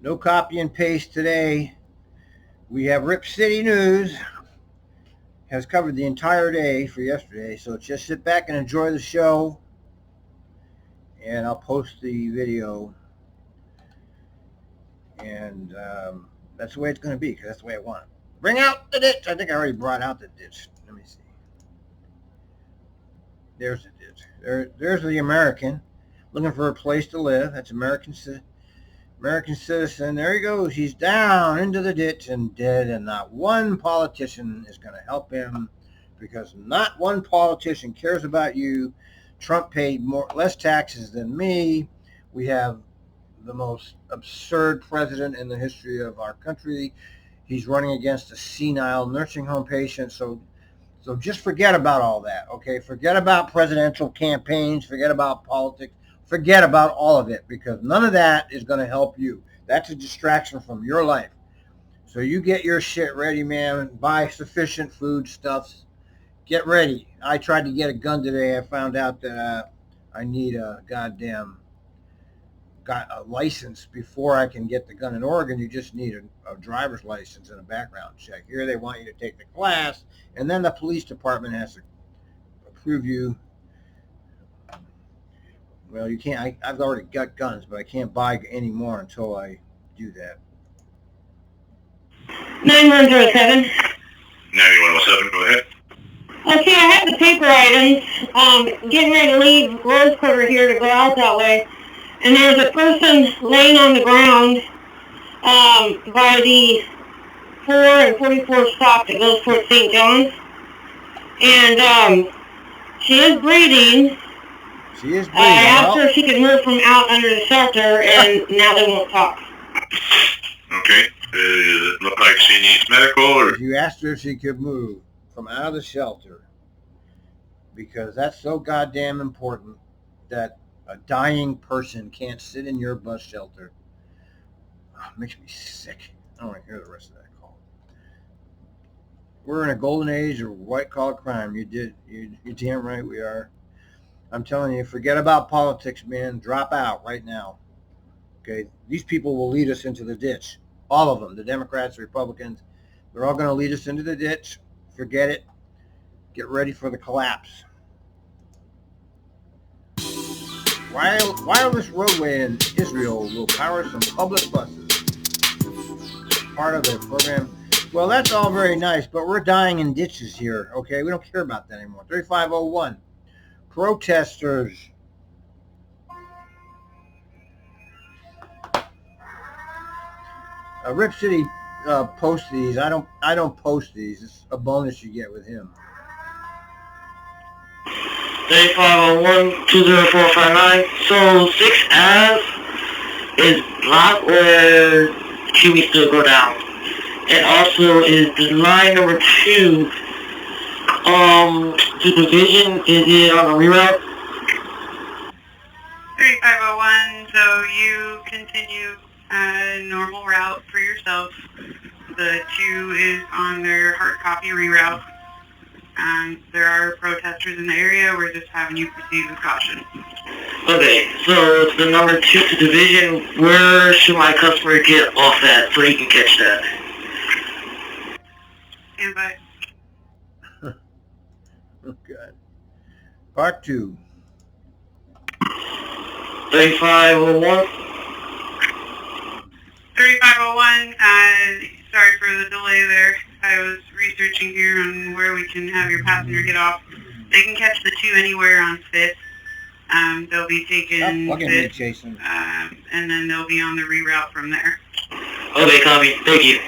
No copy and paste today. We have Rip City News. Has covered the entire day for yesterday, so just sit back and enjoy the show. And I'll post the video. And that's the way it's going to be, because that's the way I want it. Bring out the ditch. I think I already brought out the ditch. Let me see. There's the ditch. There's the American looking for a place to live. That's American citizen. There he goes. He's down into the ditch and dead, and not one politician is going to help him, because not one politician cares about you. Trump paid less taxes than me. We have the most absurd president in the history of our country. He's running against a senile nursing home patient. So just forget about all that, okay? Forget about presidential campaigns. Forget about politics. Forget about all of it, because none of that is going to help you. That's a distraction from your life. So you get your shit ready, man. Buy sufficient foodstuffs. Get ready. I tried to get a gun today. I found out that I need a license before I can get the gun. In Oregon, you just need a driver's license and a background check. Here they want you to take the class, and then the police department has to approve you. Well, you can't. I've already got guns, but I can't buy any more until I do that. 9107. 9107, go ahead. Okay, I have the paper items. Getting ready to leave Rose Quarter here to go out that way. And there's a person laying on the ground by the 4 and 44 stop that goes towards St. John's. And she is breathing. She is breathing. I asked her if she could move from out under the shelter, and now they won't talk. Okay. Does it look like she needs medical, or? You asked her if she could move from out of the shelter, because that's so goddamn important that a dying person can't sit in your bus shelter. Oh, it makes me sick. I don't want to hear the rest of that call. We're in a golden age of white-collar crime. You're damn right we are. I'm telling you, forget about politics, man. Drop out right now. Okay? These people will lead us into the ditch. All of them, the Democrats, the Republicans, they're all going to lead us into the ditch. Forget it. Get ready for the collapse. Wireless roadway in Israel will power some public buses. Part of the program. Well, that's all very nice, but we're dying in ditches here, okay? We don't care about that anymore. 3501. Protesters. Rip City posts these. I don't post these. It's a bonus you get with him. 3501-20459. So 6 Ave is blocked, or should we still go down? And also, is the line number 2, the division, is it on a reroute? 3501, so you continue normal route for yourself. The 2 is on their hard copy reroute. There are protesters in the area. We're just having you proceed with caution. Okay, so the number 2 to division, where should my customer get off at so he can catch that? Stand by. Oh, God. Part 2. 3501. 3501, sorry for the delay there. I was researching here on where we can have your passenger get off. They can catch the 2 anywhere on 5th. They'll be taking 5th, Jason. and then they'll be on the reroute from there. Okay, copy. Thank you.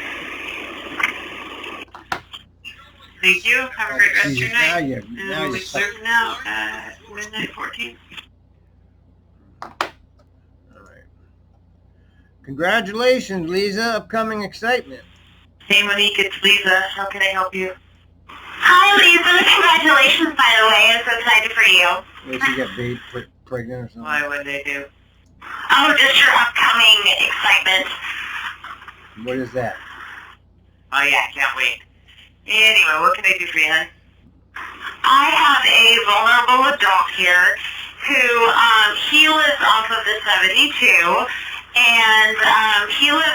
Thank you. Have a great rest of your night. Now And we clear now at midnight 14. All right. Congratulations, Lisa. Upcoming excitement. Hey, Monique, it's Lisa. How can I help you? Hi, Lisa. Congratulations, by the way. I'm so excited for you. Did she get pregnant or something? Why would they do? Oh, just your upcoming excitement. What is that? Oh, yeah, can't wait. Anyway, what can I do for you, hon? I have a vulnerable adult here who, he lives off of the 72, and he lives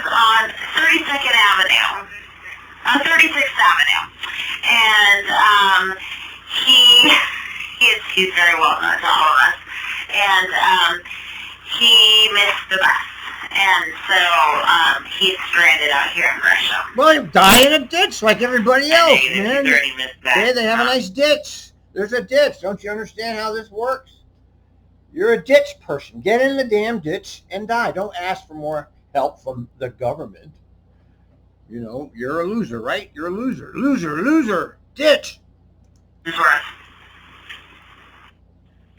he's very well known to all of us. And he missed the bus. And so he's stranded out here in Russia. Well, he'll die in a ditch like everybody else, man. He's already missed that. They have a nice ditch. There's a ditch. Don't you understand how this works? You're a ditch person. Get in the damn ditch and die. Don't ask for more help from the government. You know, you're a loser, right? You're a loser. Loser. Ditch.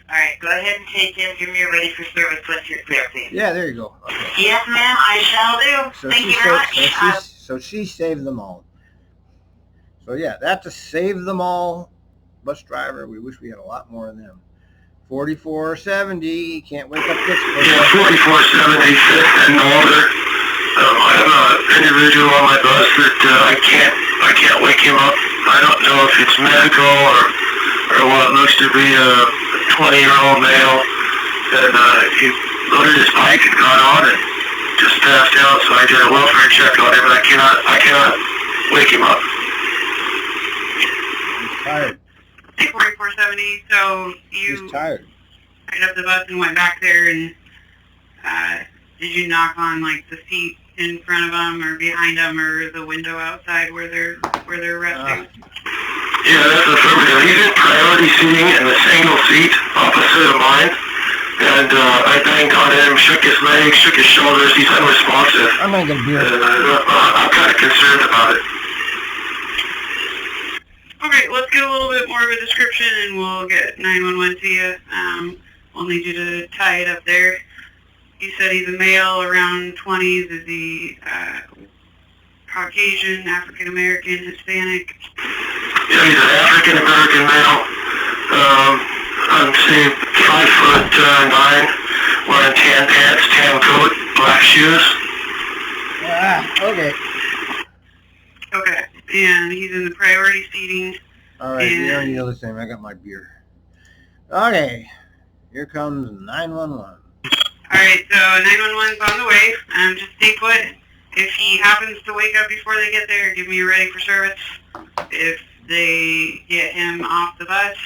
All right, go ahead and take him. Give me a ready for service once you're clear, please. Yeah, there you go. Okay. Yes, ma'am, I shall do. So Thank you very much. So she saved them all. So yeah, that's a save them all bus driver. We wish we had a lot more of them. 4470, can't wake up this person. Yeah, 4470, and older. I have an individual on my bus that I can't wake him up. I don't know if it's medical or what looks to be a 20-year-old male. And he loaded his bike and got on and just passed out. So I did a welfare check on him, and I cannot wake him up. He's tired. 4470, so you He's tired. picked up the bus and went back there, and did you knock on like the seat in front of them or behind them or the window outside where they're resting? Yeah, that's affirmative. He's in priority seating in the single seat opposite of mine. And I banged on him, shook his legs, shook his shoulders. He's unresponsive. I'm gonna get a beer. I'm kind of concerned about it. Okay, let's get a little bit more of a description and we'll get 911 to you. We'll need you to tie it up there. You said he's a male, around 20s. Is he Caucasian, African-American, Hispanic? Yeah, he's an African-American male. I'm say 5'9", wearing tan pants, tan coat, black shoes. Okay. Okay, and he's in the priority seating. All right, you don't need the same. I got my beer. Okay, here comes 911. All right, so 911's on the way. Just stay put. If he happens to wake up before they get there, give me a ready for service. If they get him off the bus.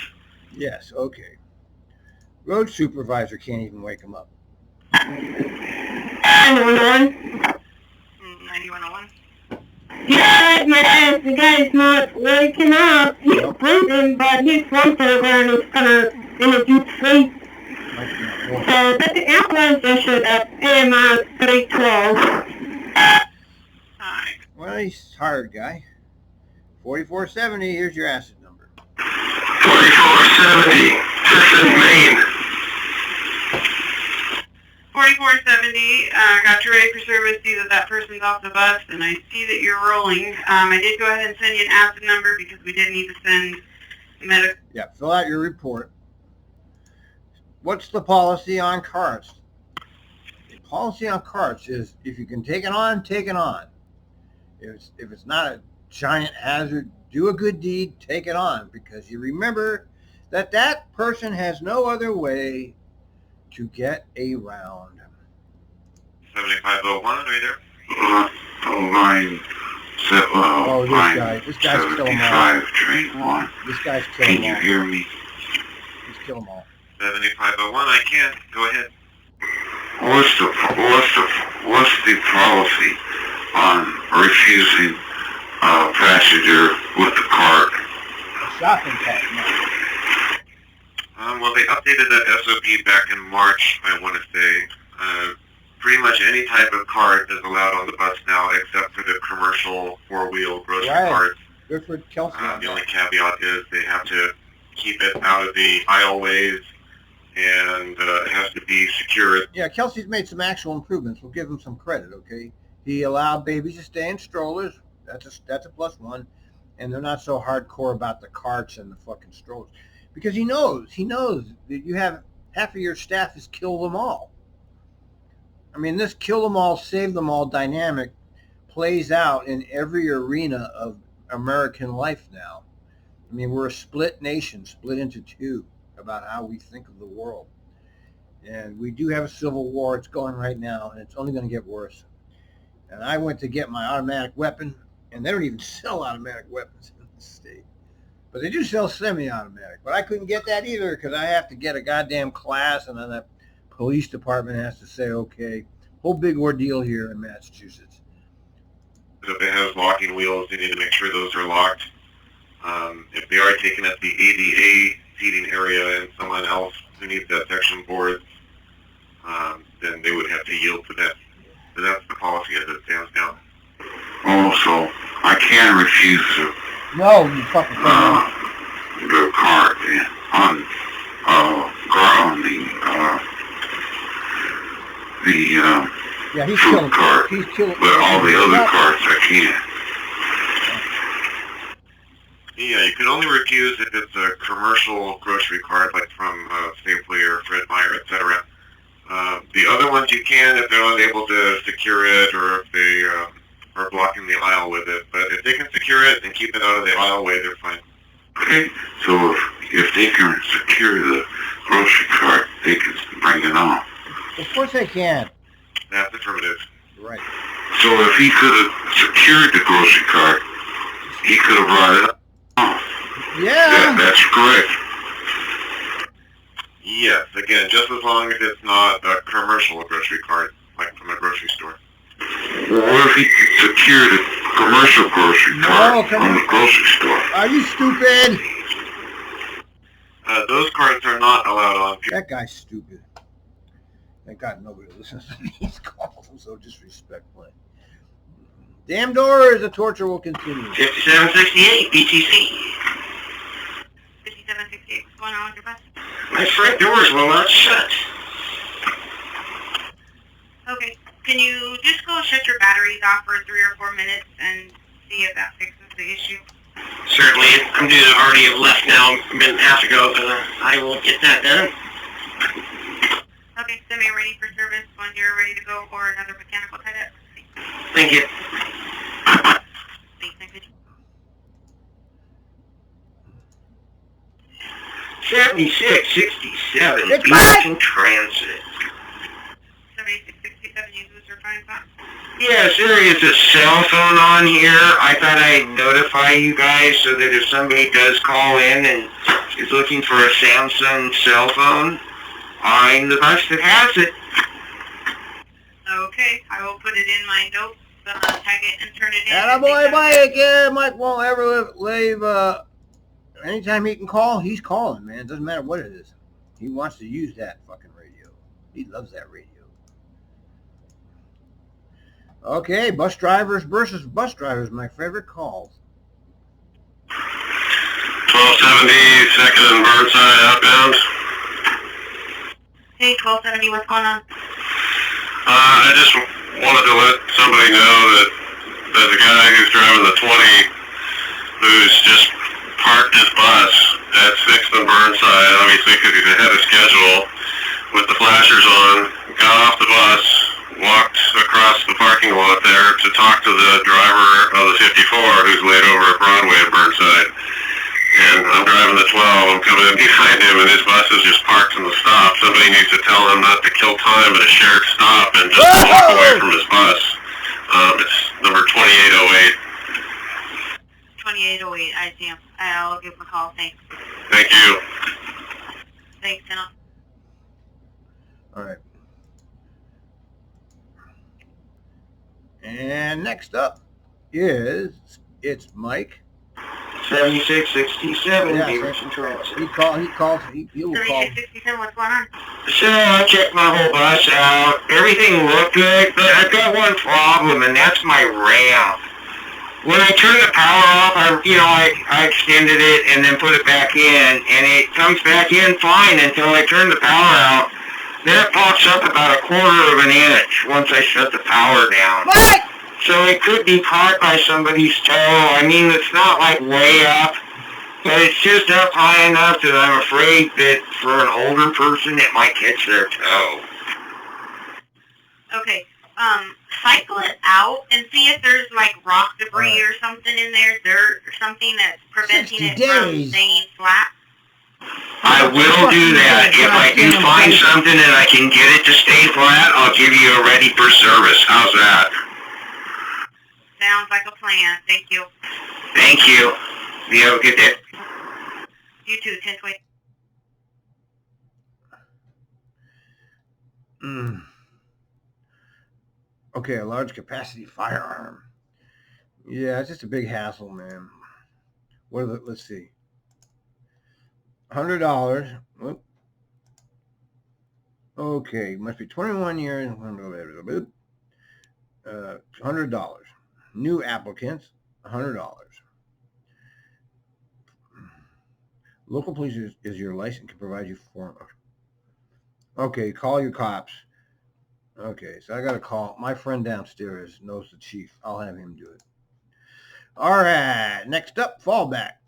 Yes, okay. Road supervisor can't even wake him up. 911. 9101. Yeah, the guy's not waking up. He's breathing, but he's somewhere where he's kind of in a deep sleep. So, but the ambulance issued at AMR 312. Well, he's tired, guy. 4470, here's your acid number. 4470, Tiffin, Maine. 4470, got you ready for service. See that person's off the bus, and I see that you're rolling. I did go ahead and send you an acid number because we did need to send medical. Yeah, fill out your report. What's the policy on karts? The policy on karts is if you can take it on, take it on. If it's not a giant hazard, do a good deed, take it on, because you remember that that person has no other way to get around. 7501, are you there? Oh, this guy's killing them all. Train 1. This guy's killing them all. hear me? He's killing them all. 7501, I can. Go ahead. What's the policy on refusing a passenger with the cart? Shopping cart, no. Well, they updated that SOP back in March, I want to say. Pretty much any type of cart is allowed on the bus now, except for the commercial four-wheel grocery carts. Good for Kelsey. The only caveat is they have to keep it out of the aisleways, and it has to be secured. Yeah, Kelsey's made some actual improvements. We'll give him some credit, okay? He allowed babies to stay in strollers. That's a plus one. And they're not so hardcore about the carts and the fucking strollers. Because he knows that you have half of your staff is kill them all. I mean, this kill them all, save them all dynamic plays out in every arena of American life now. I mean, we're a split nation, split into two about how we think of the world. And we do have a civil war. It's going right now, and it's only going to get worse. And I went to get my automatic weapon, and they don't even sell automatic weapons in the state. But they do sell semi-automatic. But I couldn't get that either because I have to get a goddamn class, and then the police department has to say, okay. Whole big ordeal here in Massachusetts. If it has locking wheels, you need to make sure those are locked. If they are taken at the ADA seating area and someone else who needs that section board, then they would have to yield to that. So that's the policy as it stands now. Also, I can refuse to No, you fucking can't. the cart on Yeah, he's food killing. cart, He's killing. but all the other carts I can't. Yeah, you can only refuse if it's a commercial grocery cart, like from Safeway or Fred Meyer, etc. The other ones you can if they're unable to secure it or if they are blocking the aisle with it. But if they can secure it and keep it out of the aisleway, they're fine. Okay, so if they can secure the grocery cart, they can bring it on. Of course they can. That's affirmative. Right. So if he could have secured the grocery cart, he could have brought it on. Yeah. That's correct. Yes, again, just as long as it's not a commercial grocery cart, like from a grocery store. What if he could secure the commercial grocery cart from the grocery store? Are you stupid? Those carts are not allowed on. That guy's stupid. Thank God nobody listens to these calls. I'm so disrespectful. Damn doors, the torture will continue. 5768 BTC. 5768, what's going on with your bus? My front doors will not shut. Okay, can you just go shut your batteries off for 3 or 4 minutes and see if that fixes the issue? Certainly, I'm due to already have left now a minute and a half ago, but I will get that done. Okay, send me ready for service when you're ready to go or another mechanical tight-up. Thank you. Thanks, thank you. 7667 It's Beacon Transit. 7667, you lose your phone box? Yes, there is a cell phone on here. I thought I'd notify you guys so that if somebody does call in and is looking for a Samsung cell phone, I'm the bus that has it. Okay, I will put it in my notes, tag it and turn it in. Attaboy, Mike. Yeah, Mike won't ever leave. Anytime he can call, he's calling, man. Doesn't matter what it is. He wants to use that fucking radio. He loves that radio. Okay, bus drivers versus bus drivers, my favorite calls. 1270, second and Burnside outbound. Hey, 1270, what's going on? I just wanted to let somebody know that there's a guy who's driving the 20 who's just parked his bus at 6th and Burnside, obviously because he's ahead of schedule, with the flashers on, got off the bus, walked across the parking lot there to talk to the driver of the 54 who's laid over at Broadway at Burnside. And I'm driving the 12, I'm coming in behind him, and his bus is just parked in the stop. Somebody needs to tell him not to kill time at a shared stop and just walk away from his bus. It's number 2808. 2808, I see him. I'll give him a call, thanks. Thank you. Thanks, Anna. All right. And next up is, it's Mike. 7667 Yeah, Beaverton Transit. He will call. 3667, what's going on? So I checked my whole bus out. Everything looked good, but I've got one problem, and that's my ramp. When I turn the power off, I extended it and then put it back in, and it comes back in fine until I turn the power out. Then it pops up about 1/4 of an inch once I shut the power down. What? So it could be caught by somebody's toe. I mean, it's not like way up, but it's just up high enough that I'm afraid that for an older person it might catch their toe. Okay, cycle it out and see if there's like rock debris or something in there, dirt or something that's preventing it from staying flat. I will do that. If I do find something and I can get it to stay flat, I'll give you a ready for service. How's that? Sounds like a plan. Thank you. Thank you. You have a good day. you too, 1020. Okay, a large capacity firearm. Yeah, it's just a big hassle, man. What are the, let's see. $100. Whoop. Okay, must be 21 years. $100. New applicants, $100. Local police is your license can provide you form. Okay, call your cops. Okay, so I got to call. My friend downstairs knows the chief. I'll have him do it. All right, next up, Fallback.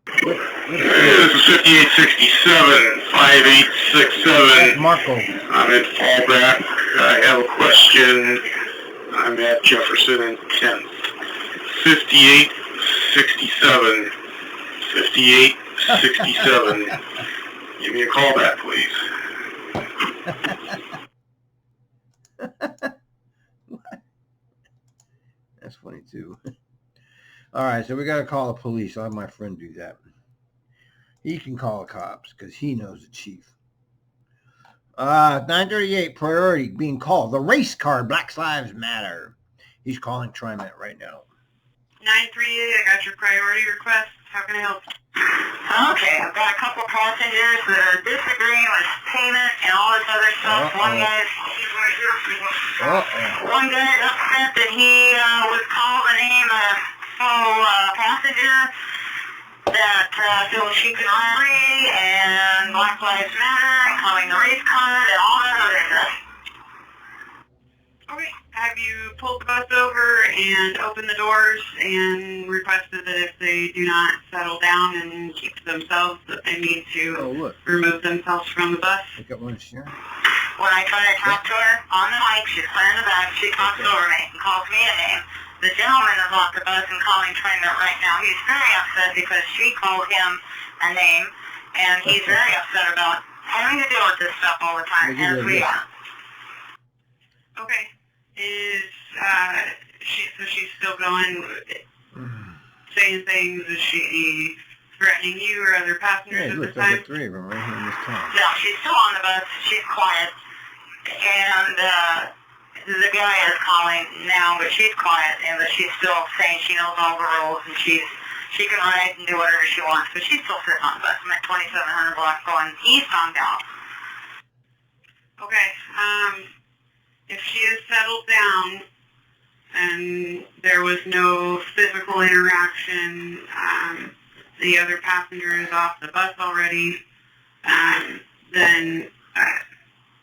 This is 5867, 5867. Marco. I'm at Fallback. I have a question. I'm at Jefferson and 10th. 5867. 5867. Give me a call back, please. That's funny too. All right, so we got to call the police. I'll have my friend do that. He can call the cops because he knows the chief. 938 priority being called. The race car, Black Lives Matter. He's calling TRIMET right now. 938, I got your priority request. How can I help? Okay, I've got a couple passengers that are disagreeing with payment and all this other stuff. One guy's upset that he was called the name of a fellow passenger that so she could agree and Black Lives Matter and calling the race card and all that other stuff. Okay, have you pulled the bus over and opened the doors and requested that if they do not settle down and keep to themselves, that they need to remove themselves from the bus? I got one here. When I try to talk to her on the mic, she's clear in the back, she talks over me and calls me a name. The gentleman is off the bus and calling TRIMET right now. He's very upset because she called him a name, and he's very upset about having to deal with this stuff all the time, as we are. Okay. She's still going, saying things? Is she threatening you or other passengers at this time? There's 3 of them right here in this town. No, she's still on the bus. She's quiet. And the guy is calling now, but she's quiet, but she's still saying she knows all the rules, and she can ride and do whatever she wants, but she's still sitting on the bus. I'm at 2700 block going eastbound down. Okay, if she is settled down and there was no physical interaction, the other passenger is off the bus already, then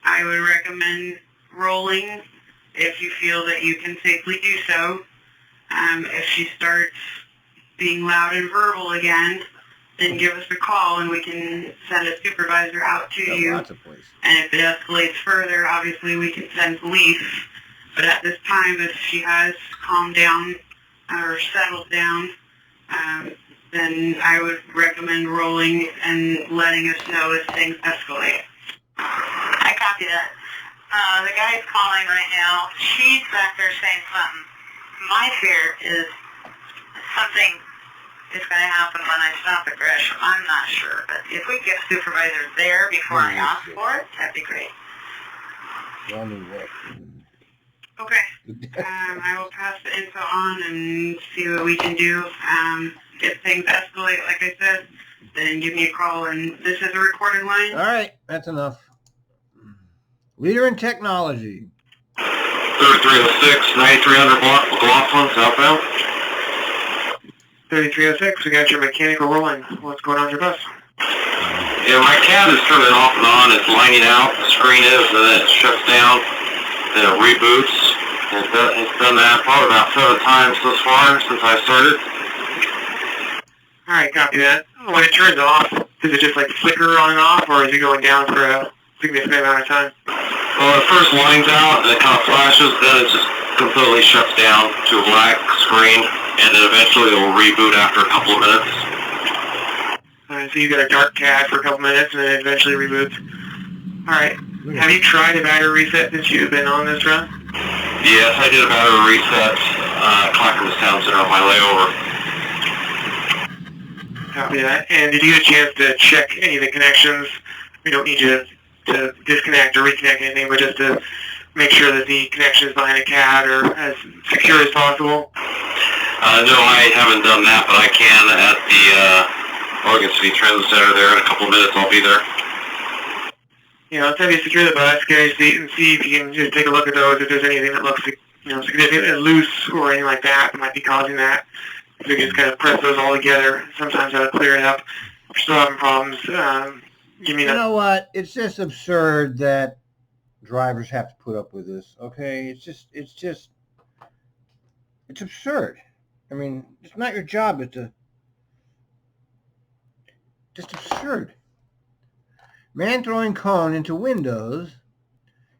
I would recommend rolling if you feel that you can safely do so. If she starts being loud and verbal again, then give us a call and we can send a supervisor out to you. Lots of places. And if it escalates further, obviously we can send police. But at this time, if she has calmed down or settled down, then I would recommend rolling and letting us know if things escalate. I copy that. The guy's calling right now. She's back there saying something. My fear is something is going to happen when I stop at Gresham. I'm not sure, but if we get a supervisor there before I ask for it, that'd be great. Okay. I will pass the info on and see what we can do. If things escalate, like I said, then give me a call. And this is a recorded line. All right, that's enough. Leader in technology. 3306, 9300 block, McLaughlin, southbound. 3306, we got your mechanical rolling. What's going on with your bus? Yeah, my cab is turning off and on. It's lining out. The screen is, and then it shuts down. Then it reboots. It's done that probably about 7 times thus far since I started. Alright, copy that. When it turns off, does it just like flicker on and off, or is it going down for a significant amount of time? Well, it first lines out, and it kind of flashes, then it just completely shuts down to a black screen, and then eventually it will reboot after a couple of minutes. Alright, so you got a dark cab for a couple minutes, and then it eventually reboots. Alright, have you tried a battery reset since you've been on this run? Yes, I did a battery reset, Clackamas Town Center on my layover. Copy that. And did you get a chance to check any of the connections? We don't need you to disconnect or reconnect anything, but just to make sure that the connections behind a CAD are as secure as possible. No, I haven't done that, but I can at the Oregon City Transit Center there. In a couple of minutes, I'll be there. Yeah, let's have you secure the bus, get your seat, and see if you can just take a look at those, if there's anything that looks, significantly loose or anything like that might be causing that. If we can just kind of press those all together, sometimes that'll clear it up. If you're still having problems, give me You know what? It's just absurd that drivers have to put up with this. Okay, it's absurd. I mean, it's not your job. It's just absurd. Man throwing cone into windows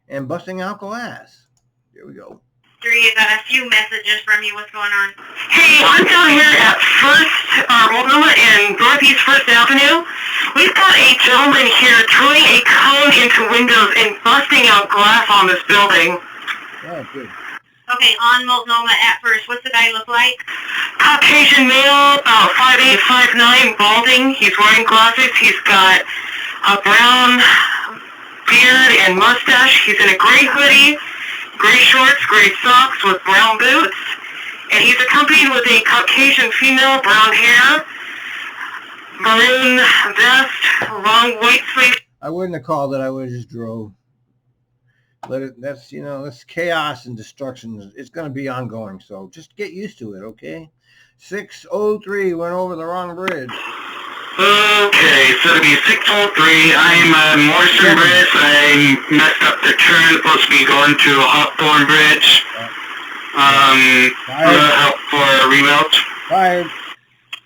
and busting out glass. There we go. Three, got a few messages from you. What's going on? Hey, I'm down here at Multnomah and Northeast First Avenue. We've got a gentleman here throwing a cone into windows and busting out glass on this building. Oh, good. Okay, on Multnomah at first. What's the guy look like? Caucasian male, about 5'8", 5'9", balding. He's wearing glasses. He's got a brown beard and mustache. He's in a gray hoodie, gray shorts, gray socks with brown boots. And he's accompanied with a Caucasian female, brown hair, maroon vest, long white sleeves. I wouldn't have called it. I would have just drove. That's chaos and destruction. It's going to be ongoing. So just get used to it, okay? 603 went over the wrong bridge. Okay, so it'll be 603. I'm at Morrison Bridge. I messed up the turn. Supposed to be going to Hawthorne Bridge. Help for reroute. Fired.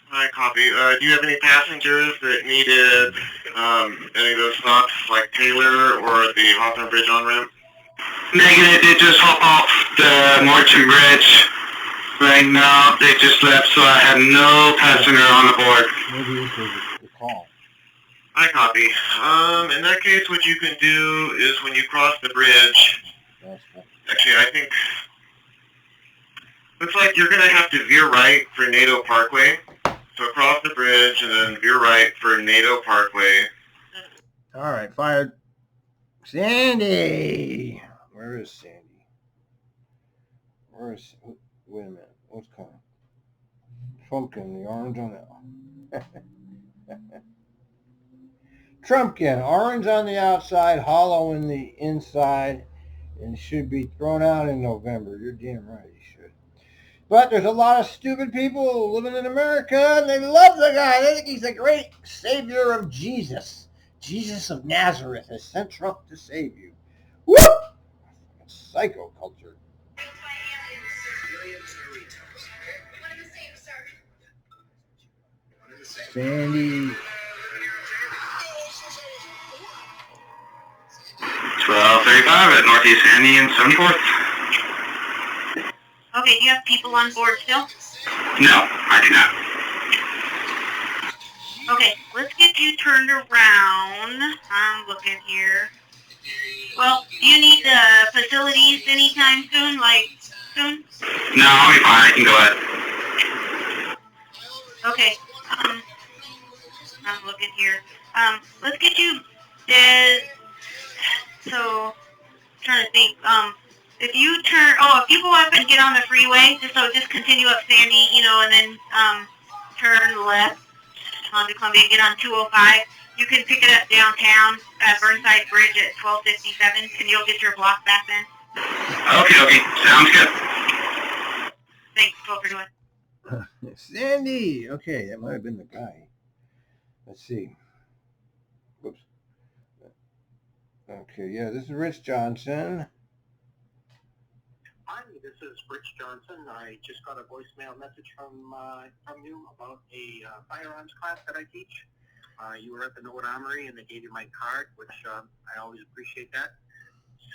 Hi, copy. Do you have any passengers that needed any of those stops, like Taylor or the Hawthorne Bridge on-ramp? Negative, they just hop off the Morrison Bridge. Right now, they just left, so I have no passenger on the board. Maybe this was the call. I copy. In that case, what you can do is when you cross the bridge, actually, I think, looks like you're going to have to veer right for NATO Parkway. So cross the bridge and then veer right for NATO Parkway. All right, fired. Sandy. Where is Sandy? Wait a minute. What's coming? Trumpkin, the orange on the Trumpkin, orange on the outside, hollow in the inside, and should be thrown out in November. You're damn right he should. But there's a lot of stupid people living in America, and they love the guy. They think he's a great savior of Jesus. Jesus of Nazareth has sent Trump to save you. Woo! Psycho culture. Sandy. 1235 at Northeast Sandy and 74th. Okay, do you have people on board still? No, I do not. Okay, let's get you turned around. I'm looking here. Well, do you need the facilities anytime soon? Soon? No, I'll be fine. I can go ahead. Okay. I'm looking here. Let's get you dead. So, trying to think. If you go up and get on the freeway, just continue up Sandy, and then turn left onto Columbia, get on 205. You can pick it up downtown at Burnside Bridge at 1257, and you'll get your block back then. Okay. Sounds good. Thanks, what we're doing. Sandy. Okay, that might have been the guy. Let's see. Whoops. Okay, yeah, this is Rich Johnson. Hi, this is Rich Johnson. I just got a voicemail message from you about a firearms class that I teach. You were at the Norwood Armory and they gave you my card, which I always appreciate that.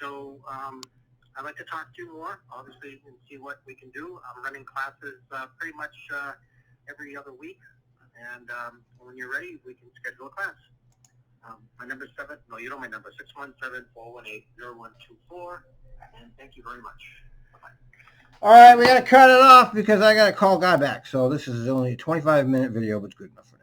So I'd like to talk to you more, obviously, and see what we can do. I'm running classes pretty much every other week, and when you're ready, we can schedule a class. My number is you know my number, 617-418-0124, and thank you very much. All right, we got to cut it off because I got to call Guy back. So this is only a 25-minute video, but it's good enough for now.